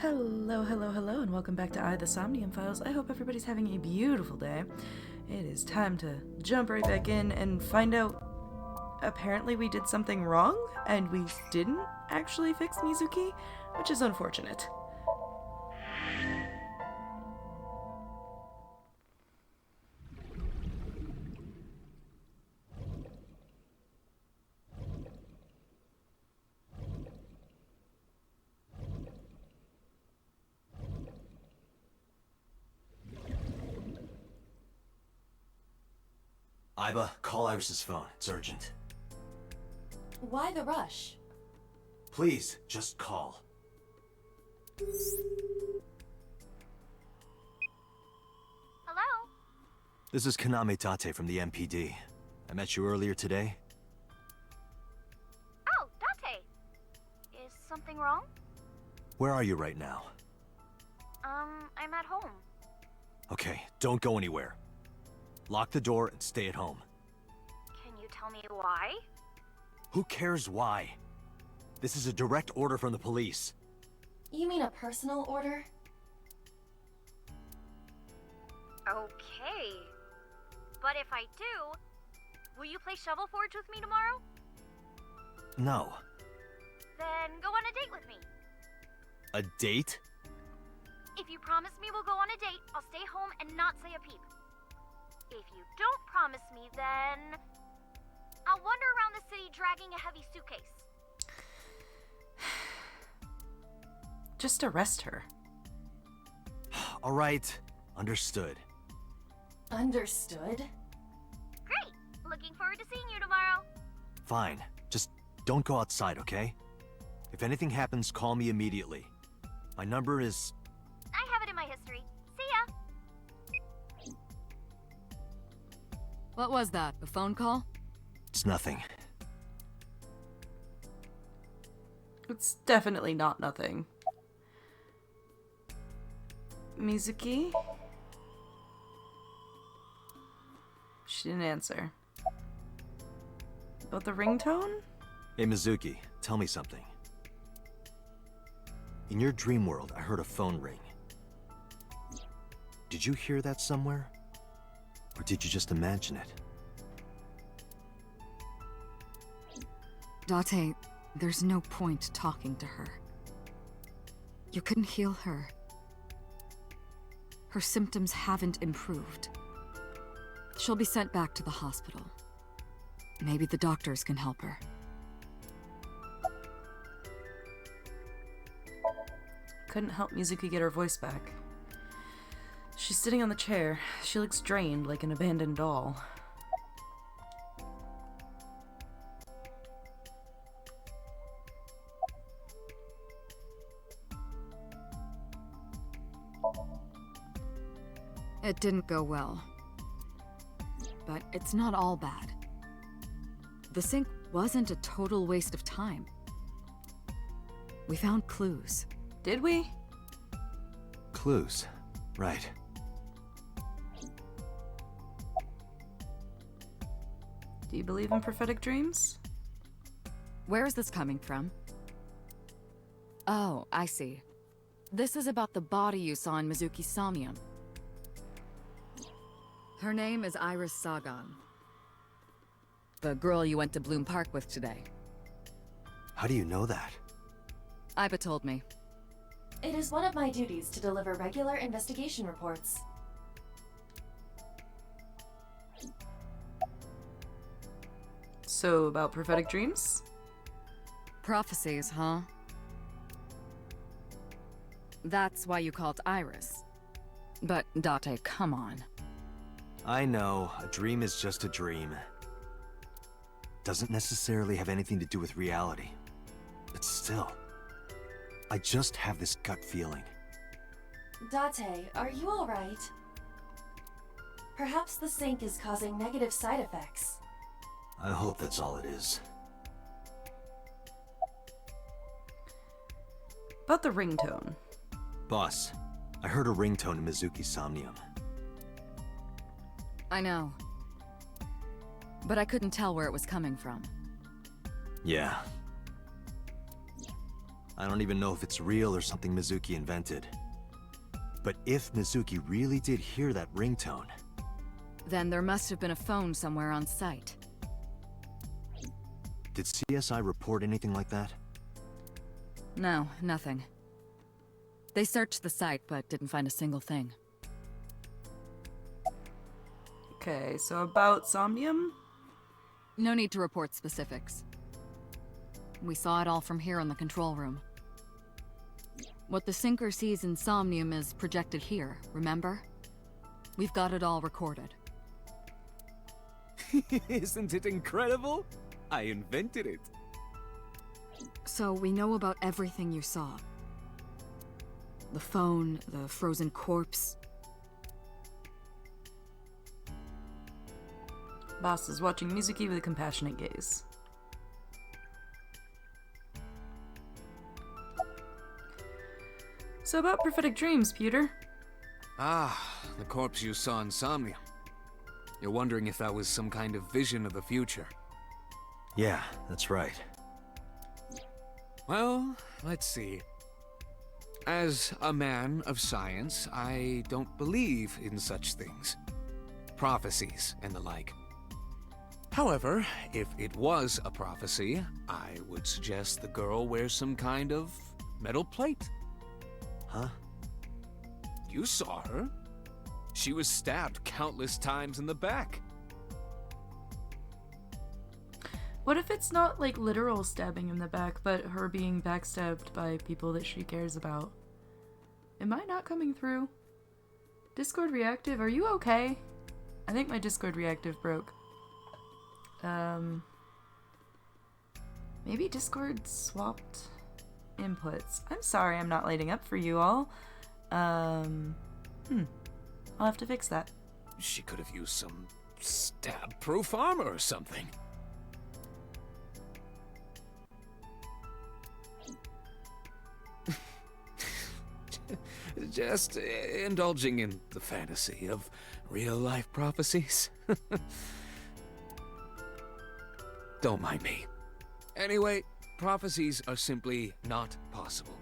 Hello, hello, hello, and welcome back to the Somnium Files. I hope everybody's having a beautiful day. It is time to jump right back in and find out. Apparently we did something wrong, and we didn't actually fix Mizuki, which is unfortunate. Iba, call Iris's phone. It's urgent. Why the rush? Please, just call. Hello? This is Kaname Tate from the MPD. I met you earlier today. Oh, Date. Is something wrong? Where are you right now? I'm at home. Okay, don't go anywhere. Lock the door and stay at home. Can you tell me why? Who cares why? This is a direct order from the police. You mean a personal order? Okay. But if I do, will you play Shovel Forge with me tomorrow? No. Then go on a date with me. A date? If you promise me we'll go on a date, I'll stay home and not say a peep. If you don't promise me, then I'll wander around the city dragging a heavy suitcase. Just arrest her. All right, understood. Understood? Great! Looking forward to seeing you tomorrow. Fine, just don't go outside, okay? If anything happens, call me immediately. My number is... I have it in my history. See ya! What was that? A phone call? It's nothing. It's definitely not nothing. Mizuki? She didn't answer. About the ringtone? Hey Mizuki, tell me something. In your dream world, I heard a phone ring. Did you hear that somewhere? Or did you just imagine it? Date, there's no point talking to her. You couldn't heal her. Her symptoms haven't improved. She'll be sent back to the hospital. Maybe the doctors can help her. Couldn't help Mizuki get her voice back. She's sitting on the chair. She looks drained, like an abandoned doll. It didn't go well. But it's not all bad. The sink wasn't a total waste of time. We found clues. Did we? Clues. Right. Do you believe in prophetic dreams? Where is this coming from? Oh, I see. This is about the body you saw in Mizuki's Somnium. Her name is Iris Sagan. The girl you went to Bloom Park with today. How do you know that? Iba told me. It is one of my duties to deliver regular investigation reports. So, about prophetic dreams? Prophecies, huh? That's why you called Iris. But, Date, come on. I know, a dream is just a dream. Doesn't necessarily have anything to do with reality. But still, I just have this gut feeling. Date, are you alright? Perhaps the sink is causing negative side effects. I hope that's all it is. About the ringtone. Boss, I heard a ringtone in Mizuki's Somnium. I know. But I couldn't tell where it was coming from. Yeah. I don't even know if it's real or something Mizuki invented. But if Mizuki really did hear that ringtone... Then there must have been a phone somewhere on site. Did CSI report anything like that? No, nothing. They searched the site, but didn't find a single thing. Okay, so about Somnium? No need to report specifics. We saw it all from here in the control room. What the sinker sees in Somnium is projected here, remember? We've got it all recorded. Isn't it incredible? I invented it. So we know about everything you saw. The phone, the frozen corpse. Boss is watching Mizuki with a compassionate gaze. So about prophetic dreams, Pewter. Ah, the corpse you saw in Somnium. You're wondering if that was some kind of vision of the future. Yeah, that's right. Well, let's see. As a man of science, I don't believe in such things. Prophecies and the like. However, if it was a prophecy, I would suggest the girl wears some kind of metal plate. Huh? You saw her. She was stabbed countless times in the back. What if it's not like literal stabbing in the back, but her being backstabbed by people that she cares about? Am I not coming through? Discord reactive, are you okay? I think my Discord reactive broke. Maybe Discord swapped inputs. I'm sorry I'm not lighting up for you all. I'll have to fix that. She could have used some stab-proof armor or something. Just indulging in the fantasy of real-life prophecies. Don't mind me. Anyway, prophecies are simply not possible.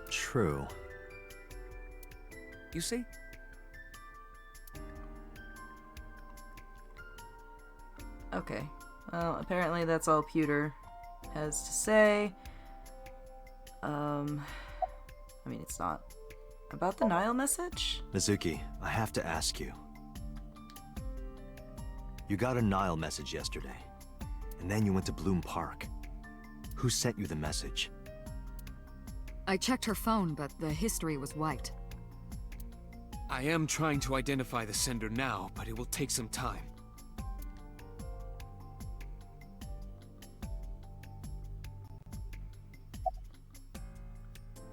True. You see? Okay. Well, apparently that's all Pewter has to say. I mean, it's not about the Nile message? Mizuki, I have to ask you. You got a Nile message yesterday, and then you went to Bloom Park. Who sent you the message? I checked her phone, but the history was wiped. I am trying to identify the sender now, but it will take some time.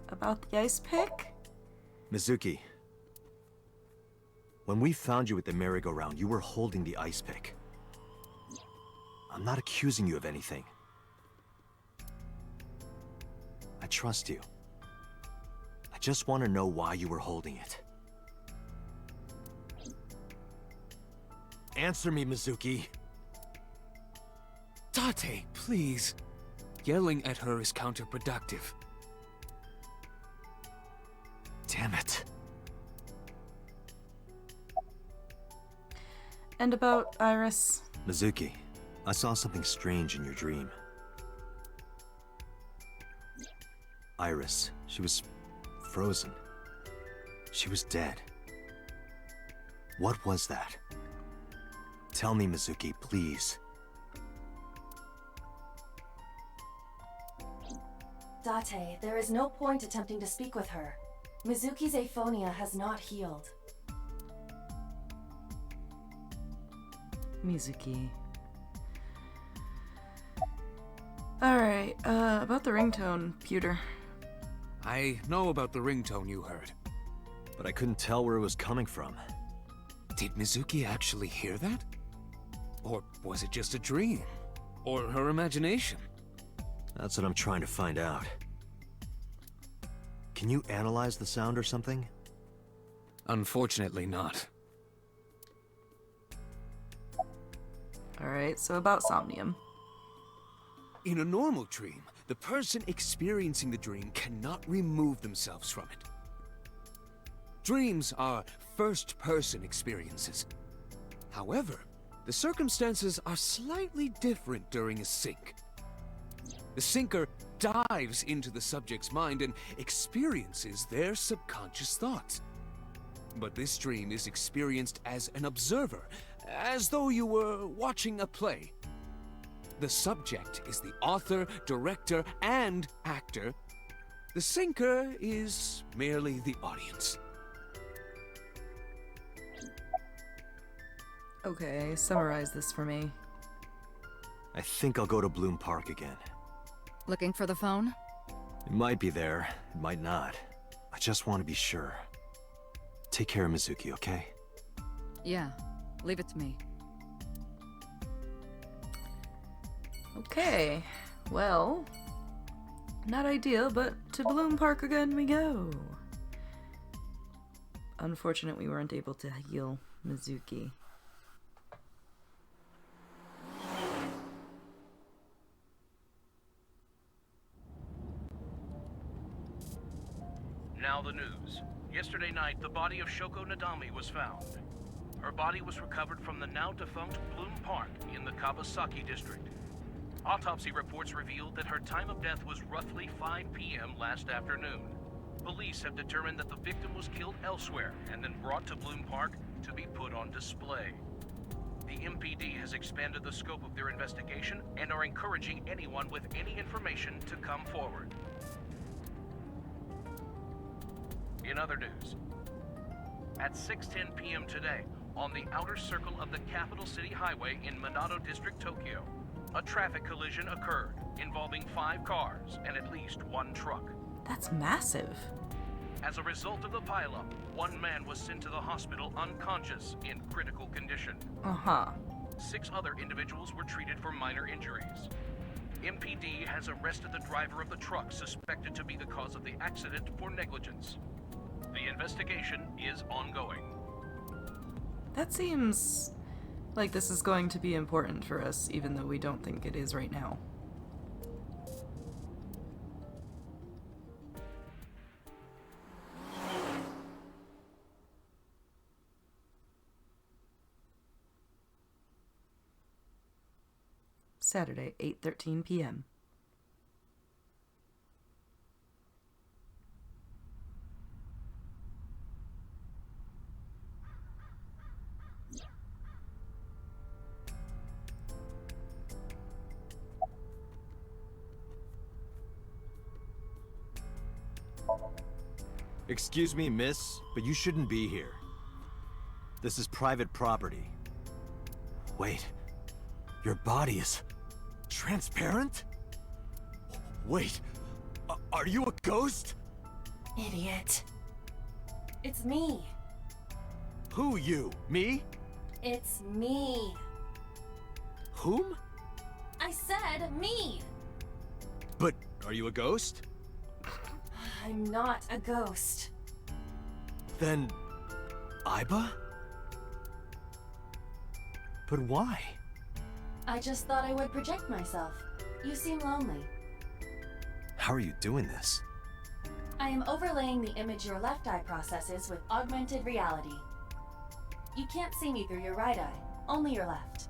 About the ice pick? Mizuki, when we found you at the merry-go-round, you were holding the ice pick. I'm not accusing you of anything. I trust you. I just want to know why you were holding it. Answer me, Mizuki. Date, please. Yelling at her is counterproductive. Damn it. And about Iris? Mizuki, I saw something strange in your dream. Iris, she was frozen. She was dead. What was that? Tell me, Mizuki, please. Date, there is no point attempting to speak with her. Mizuki's aphonia has not healed. Mizuki. Alright, about the ringtone, Pewter. I know about the ringtone you heard. But I couldn't tell where it was coming from. Did Mizuki actually hear that? Or was it just a dream? Or her imagination? That's what I'm trying to find out. Can you analyze the sound or something? Unfortunately not. Alright, so about Somnium. In a normal dream, the person experiencing the dream cannot remove themselves from it. Dreams are first-person experiences. However, the circumstances are slightly different during a sync. The syncer dives into the subject's mind and experiences their subconscious thoughts. But this dream is experienced as an observer, as though you were watching a play. The subject is the author, director, and actor. The syncer is merely the audience. Okay, summarize this for me. I think I'll go to Bloom Park again. Looking for the phone? It might be there, it might not. I just want to be sure. Take care of Mizuki, okay? Yeah, leave it to me. Okay, well, not ideal, but to Bloom Park again we go. Unfortunate we weren't able to heal Mizuki. Now the news. Yesterday night, the body of Shoko Nadami was found. Her body was recovered from the now-defunct Bloom Park in the Kawasaki district. Autopsy reports revealed that her time of death was roughly 5 p.m. last afternoon. Police have determined that the victim was killed elsewhere and then brought to Bloom Park to be put on display. The MPD has expanded the scope of their investigation and are encouraging anyone with any information to come forward. In other news, at 6:10 p.m. today, on the outer circle of the Capital City Highway in Minato District, Tokyo, a traffic collision occurred involving 5 cars and at least 1 truck. That's massive. As a result of the pileup, 1 man was sent to the hospital unconscious in critical condition. 6 other individuals were treated for minor injuries. MPD has arrested the driver of the truck suspected to be the cause of the accident for negligence. The investigation is ongoing. That seems like this is going to be important for us, even though we don't think it is right now. Saturday, 8:13 p.m. Excuse me, miss, but you shouldn't be here. This is private property. Wait, your body is transparent? Wait, are you a ghost? Idiot. It's me. Who you? Me? It's me. Whom? I said me. But are you a ghost? I'm not a ghost. Then, Aiba? But why? I just thought I would project myself. You seem lonely. How are you doing this? I am overlaying the image your left eye processes with augmented reality. You can't see me through your right eye, only your left.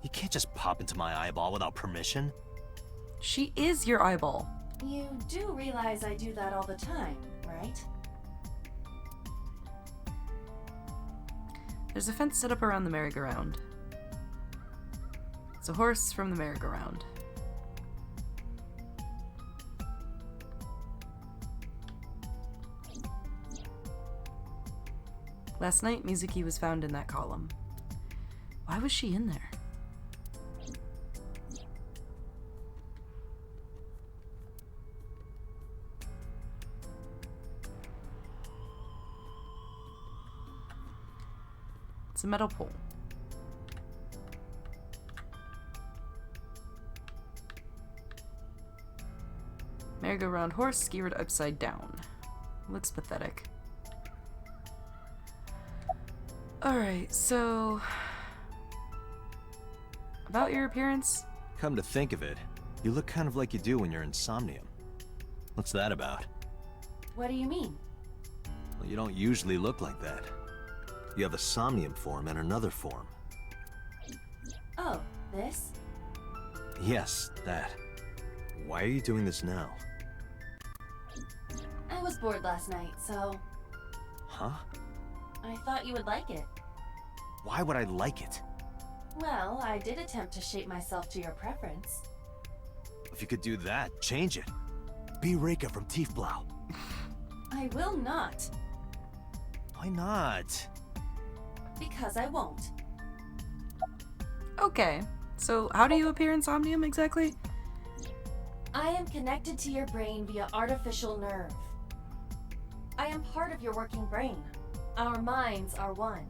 You can't just pop into my eyeball without permission. She is your eyeball. You do realize I do that all the time, right? There's a fence set up around the merry-go-round. It's a horse from the merry-go-round. Last night, Mizuki was found in that column. Why was she in there? It's a metal pole. Merry-go-round horse skewered upside down. Looks pathetic. Alright, so... about your appearance? Come to think of it, You look kind of like you do when you're in Somnium. What's that about? What do you mean? Well, you don't usually look like that. You have a Somnium form and another form. Oh, this? Yes, that. Why are you doing this now? I was bored last night, so Huh? I thought you would like it. Why would I like it? Well, I did attempt to shape myself to your preference. If you could do that, change it. Be Reika from Tiefblau. I will not, Why not? because I won't. Okay, so how do you appear in Somnium exactly? I am connected to your brain via artificial nerve. I am part of your working brain. Our minds are one.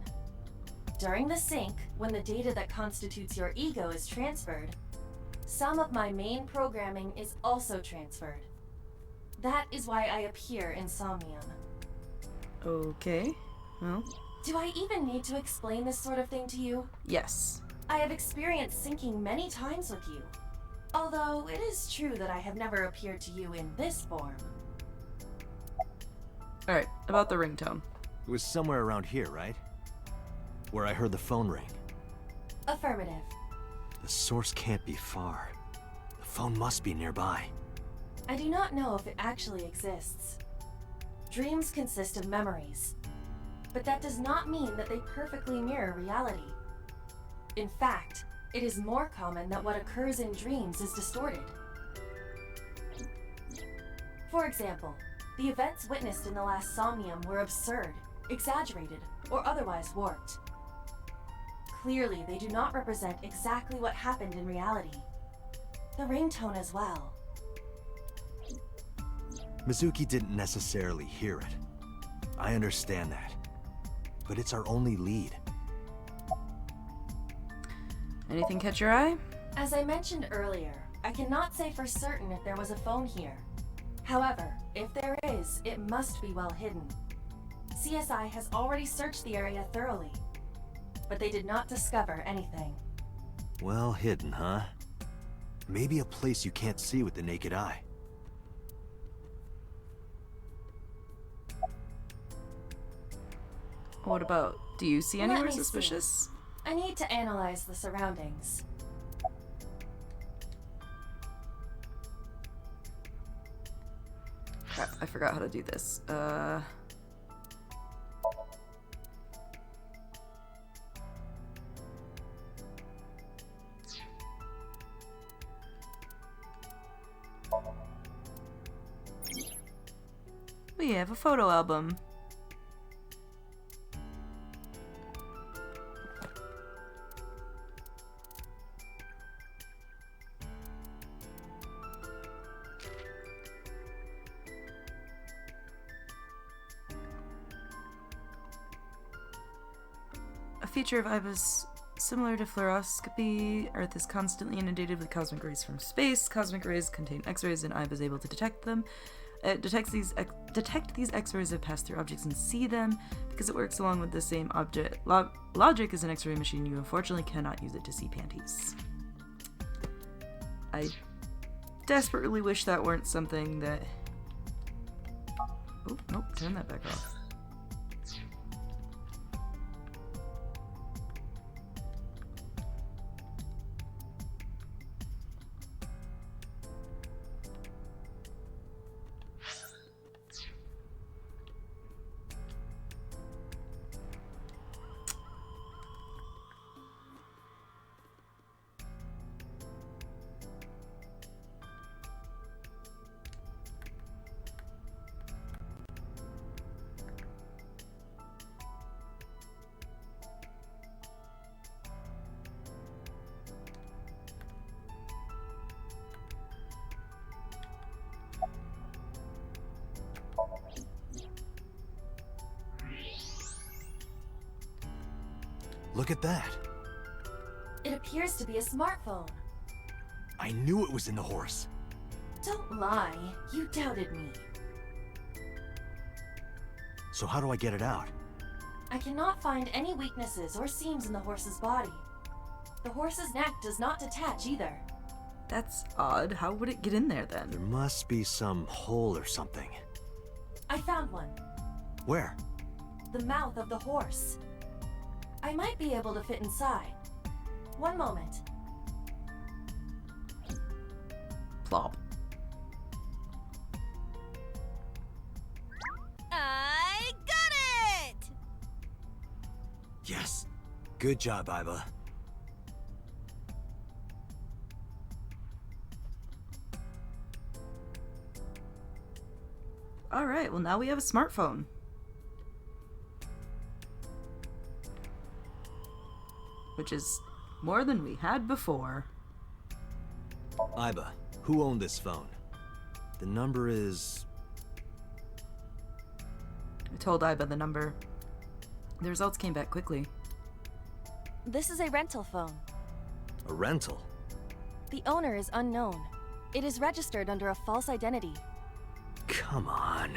During the sync, when the data that constitutes your ego is transferred, some of my main programming is also transferred. That is why I appear in Somnium. Okay, well, Do I even need to explain this sort of thing to you? yes. I have experienced syncing many times with you. Although it is true that I have never appeared to you in this form. Alright, about the ringtone. It was somewhere around here, right? Where I heard the phone ring. Affirmative. The source can't be far. The phone must be nearby. I do not know if it actually exists. Dreams consist of memories, but that does not mean that they perfectly mirror reality. In fact, it is more common that what occurs in dreams is distorted. For example, the events witnessed in the last Somnium were absurd, exaggerated, or otherwise warped. Clearly, they do not represent exactly what happened in reality. The ringtone as well. Mizuki didn't necessarily hear it. I understand that. But it's our only lead. Anything catch your eye? As I mentioned earlier, I cannot say for certain if there was a phone here. However, if there is, it must be well hidden. CSI has already searched the area thoroughly, but they did not discover anything. Well hidden, huh? Maybe a place you can't see with the naked eye. What about, do you see Let anywhere me see. suspicious? I need to analyze the surroundings. Crap, I forgot how to do this. We have a photo album. A feature of IBA's similar to fluoroscopy, Earth is constantly inundated with cosmic rays from space. Cosmic rays contain X-rays, and IBA is able to detect them. It detect these X-rays that pass through objects and see them. Because it works along with the same object logic as an X-ray machine, you unfortunately cannot use it to see panties. I desperately wish that weren't something that... Oh, nope, turn that back off. Look at that. It appears to be a smartphone. I knew it was in the horse. Don't lie, you doubted me. So how do I get it out? I cannot find any weaknesses or seams in the horse's body. The horse's neck does not detach either. That's odd. How would it get in there then? There must be some hole or something. I found one. Where? The mouth of the horse. I might be able to fit inside. One moment. Plop. I got it! Yes. Good job, Iba. Alright, well now we have a smartphone. Which is more than we had before. Iba, who owned this phone? The number is... I told Iba the number. The results came back quickly. This is a rental phone. a rental. The owner is unknown. It is registered under a false identity. Come on.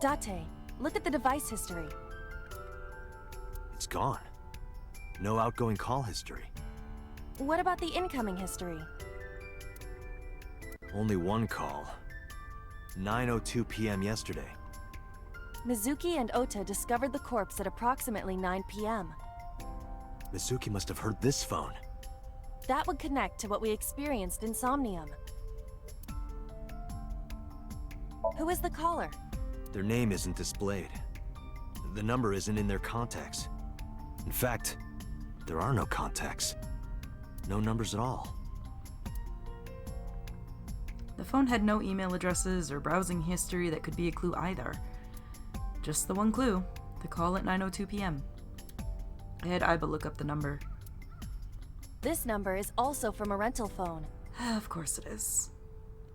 Date, look at the device history. It's gone. No outgoing call history. What about the incoming history? Only one call. 9:02 p.m. yesterday. Mizuki and Ota discovered the corpse at approximately 9 p.m. Mizuki must have heard this phone. That would connect to what we experienced in Somnium. Who is the caller? Their name isn't displayed. The number isn't in their contacts. In fact, there are no contacts. No numbers at all. The phone had no email addresses or browsing history that could be a clue either. Just the one clue, the call at 9:02 p.m. I had Iba look up the number. This number is also from a rental phone. Of course it is.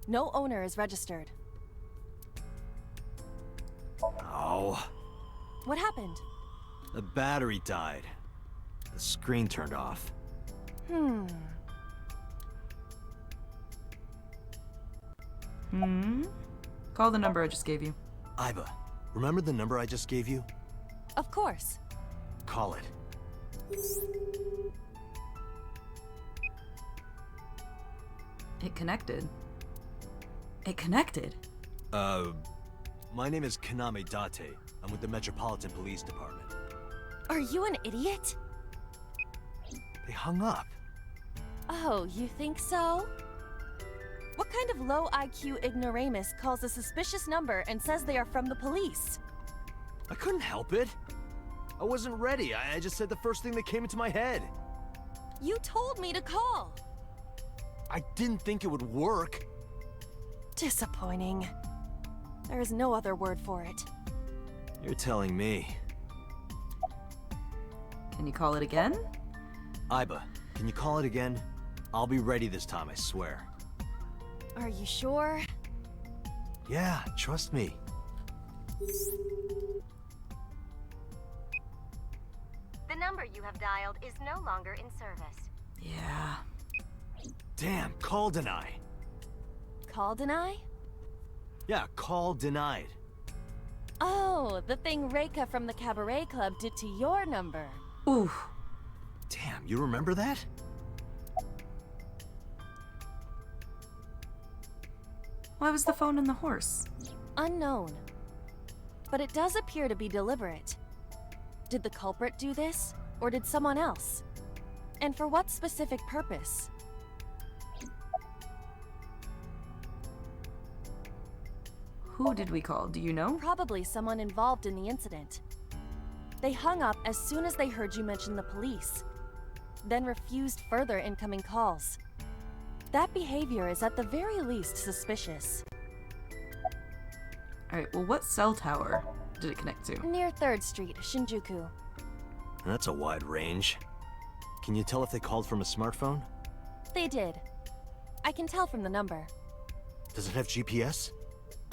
No owner is registered. Oh, What happened? the battery died. The screen turned off. Call the number I just gave you. Iba, remember the number I just gave you? Of course. Call it. It connected. It connected? My name is Kaname Date. I'm with the Metropolitan Police Department. Are you an idiot? They hung up. Oh, you think so? What kind of low IQ ignoramus calls a suspicious number and says they are from the police? I couldn't help it. I wasn't ready. I just said the first thing that came into my head. You told me to call. I didn't think it would work. Disappointing. There is no other word for it. You're telling me. Can you call it again? Iba, can you call it again? I'll be ready this time, I swear. Are you sure? Yeah, trust me. The number you have dialed is no longer in service. Yeah. Damn, call deny. Call deny? Yeah, call denied. Oh, the thing Reika from the Cabaret Club did to your number. Ooh. Damn, you remember that? Why was the phone in the horse? Unknown. But it does appear to be deliberate. Did the culprit do this, or did someone else? And for what specific purpose? Who did we call? Do you know? Probably someone involved in the incident. They hung up as soon as they heard you mention the police, then refused further incoming calls. That behavior is at the very least suspicious. Alright, well, what cell tower did it connect to? Near 3rd Street, Shinjuku. That's a wide range. Can you tell if they called from a smartphone? They did. I can tell from the number. Does it have GPS?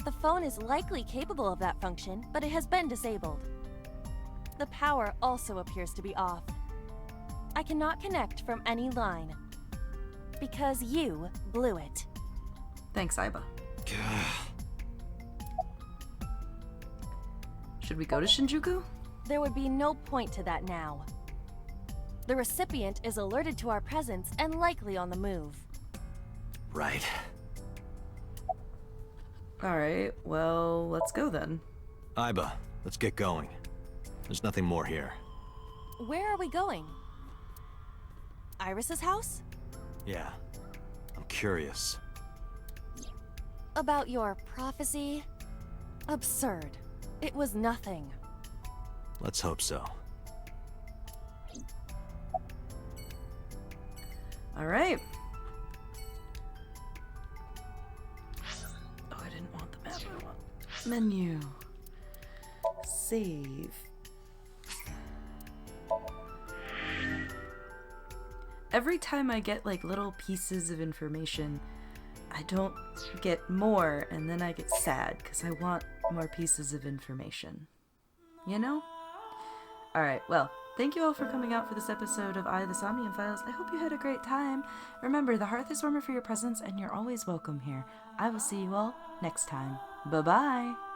The phone is likely capable of that function, but it has been disabled. The power also appears to be off. I cannot connect from any line. Because you blew it. Thanks, Iba. Should we go to Shinjuku? There would be no point to that now. The recipient is alerted to our presence and likely on the move. Right. Alright, well, let's go then. Iba, let's get going. There's nothing more here. Where are we going? Iris's house? Yeah. I'm curious. About your prophecy? Absurd. It was nothing. Let's hope so. Alright. Oh, I didn't want the map. I want menu. Save. Every time I get like little pieces of information, I don't get more, and then I get sad because I want more pieces of information. You know? Alright, well, thank you all for coming out for this episode of I, the Somnium Files. I hope you had a great time. Remember, the hearth is warmer for your presence, and you're always welcome here. I will see you all next time. Bye-bye!